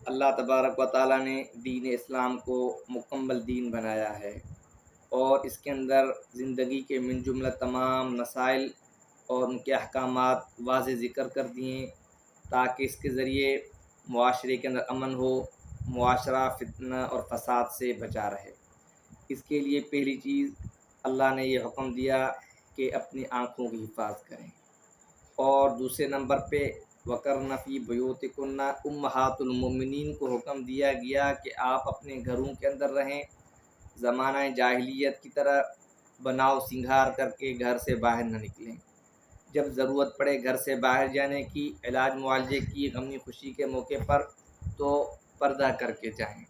اللہ تبارک و تعالیٰ نے دین اسلام کو مکمل دین بنایا ہے اور اس کے اندر زندگی کے من جملہ تمام مسائل اور ان کے احکامات واضح ذکر کر دیے تاکہ اس کے ذریعے معاشرے کے اندر امن ہو، معاشرہ فتنہ اور فساد سے بچا رہے۔ اس کے لیے پہلی چیز اللہ نے یہ حکم دیا کہ اپنی آنکھوں کی حفاظت کریں، اور دوسرے نمبر پہ وَقَرْنَ فِي بُيُوتِكُنَّ امہات المؤمنین کو حکم دیا گیا کہ آپ اپنے گھروں کے اندر رہیں، زمانہ جاہلیت کی طرح بناؤ سنگھار کر کے گھر سے باہر نہ نکلیں، جب ضرورت پڑے گھر سے باہر جانے کی، علاج معالجے کی، غمی خوشی کے موقع پر تو پردہ کر کے جائیں۔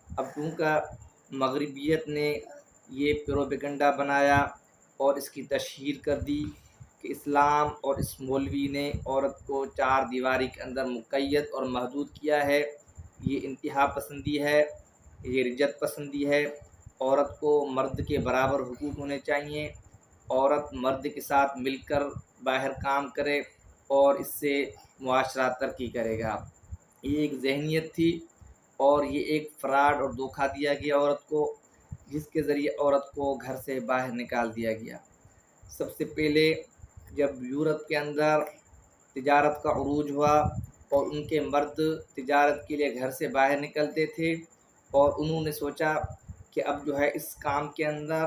اب کیونکہ مغربیت نے یہ پروپیگنڈا بنایا اور اس کی تشہیر کر دی کہ اسلام اور اس مولوی نے عورت کو چار دیواری کے اندر مقید اور محدود کیا ہے، یہ انتہا پسندی ہے، یہ رجت پسندی ہے، عورت کو مرد کے برابر حقوق ہونے چاہیے، عورت مرد کے ساتھ مل کر باہر کام کرے اور اس سے معاشرہ ترقی کرے گا۔ یہ ایک ذہنیت تھی اور یہ ایک فراڈ اور دھوکہ دیا گیا عورت کو، جس کے ذریعے عورت کو گھر سے باہر نکال دیا گیا۔ سب سے پہلے جب یورپ کے اندر تجارت کا عروج ہوا اور ان کے مرد تجارت کے لیے گھر سے باہر نکلتے تھے، اور انہوں نے سوچا کہ اب جو ہے اس کام کے اندر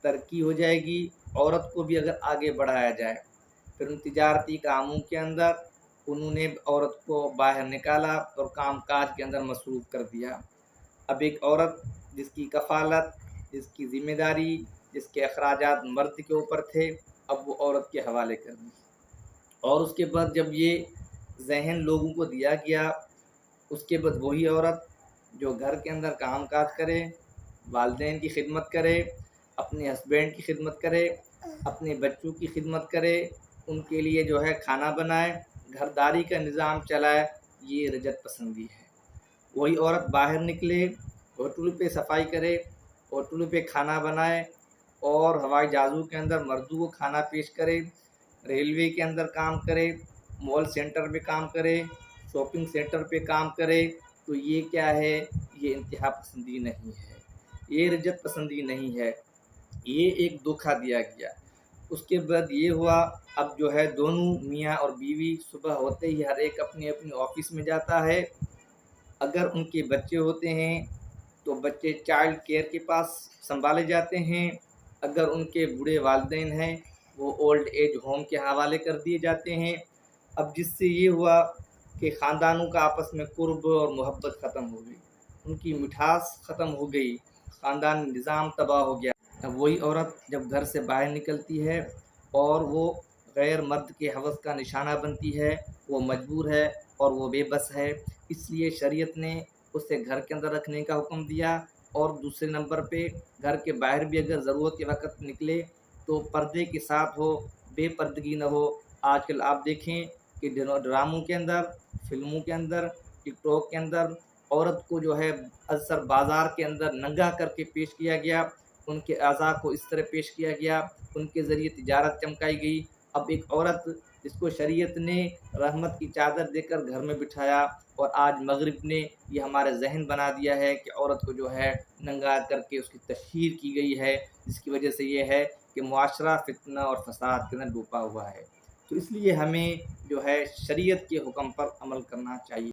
ترقی ہو جائے گی، عورت کو بھی اگر آگے بڑھایا جائے، پھر ان تجارتی کاموں کے اندر انہوں نے عورت کو باہر نکالا اور کام کاج کے اندر مصروف کر دیا۔ اب ایک عورت جس کی کفالت، جس کی ذمہ داری، جس کے اخراجات مرد کے اوپر تھے، اب وہ عورت کے حوالے کر دی۔ اور اس کے بعد جب یہ ذہن لوگوں کو دیا گیا، اس کے بعد وہی عورت جو گھر کے اندر کام کاج کرے، والدین کی خدمت کرے، اپنے ہسبینڈ کی خدمت کرے، اپنے بچوں کی خدمت کرے، ان کے لیے جو ہے کھانا بنائے، گھرداری کا نظام چلائے، یہ رجت پسندی ہے۔ وہی عورت باہر نکلے، ہوٹل پہ صفائی کرے، ہوٹل پہ کھانا بنائے، اور ہوائی جہازوں کے اندر مردوں کو کھانا پیش کرے، ریلوے کے اندر کام کرے، مال سینٹر پہ کام کرے، شاپنگ سینٹر پہ کام کرے، تو یہ کیا ہے؟ یہ انتہا پسندی نہیں ہے، یہ رجت پسندی نہیں ہے، یہ ایک دھوکہ دیا گیا۔ اس کے بعد یہ ہوا، اب جو ہے دونوں میاں اور بیوی صبح ہوتے ہی ہر ایک اپنے اپنے آفس میں جاتا ہے۔ اگر ان کے بچے ہوتے ہیں تو بچے چائلڈ کیئر کے پاس سنبھالے جاتے ہیں، اگر ان کے بوڑھے والدین ہیں وہ اولڈ ایج ہوم کے حوالے کر دیے جاتے ہیں۔ اب جس سے یہ ہوا کہ خاندانوں کا آپس میں قرب اور محبت ختم ہو گئی، ان کی مٹھاس ختم ہو گئی، خاندان نظام تباہ ہو گیا۔ اب وہی عورت جب گھر سے باہر نکلتی ہے اور وہ غیر مرد کے ہوس کا نشانہ بنتی ہے، وہ مجبور ہے اور وہ بے بس ہے، اس لیے شریعت نے اسے گھر کے اندر رکھنے کا حکم دیا، اور دوسرے نمبر پہ گھر کے باہر بھی اگر ضرورت کے وقت نکلے تو پردے کے ساتھ ہو، بے پردگی نہ ہو۔ آج کل آپ دیکھیں کہ ڈراموں کے اندر، فلموں کے اندر، ٹک ٹاک کے اندر عورت کو جو ہے اکثر بازار کے اندر ننگا کر کے پیش کیا گیا، ان کے اعضاء کو اس طرح پیش کیا گیا، ان کے ذریعے تجارت چمکائی گئی۔ اب ایک عورت جس کو شریعت نے رحمت کی چادر دے کر گھر میں بٹھایا، اور آج مغرب نے یہ ہمارے ذہن بنا دیا ہے کہ عورت کو جو ہے ننگا کر کے اس کی تشہیر کی گئی ہے، جس کی وجہ سے یہ ہے کہ معاشرہ فتنہ اور فساد کے اندر ڈوبا ہوا ہے۔ تو اس لیے ہمیں جو ہے شریعت کے حکم پر عمل کرنا چاہیے۔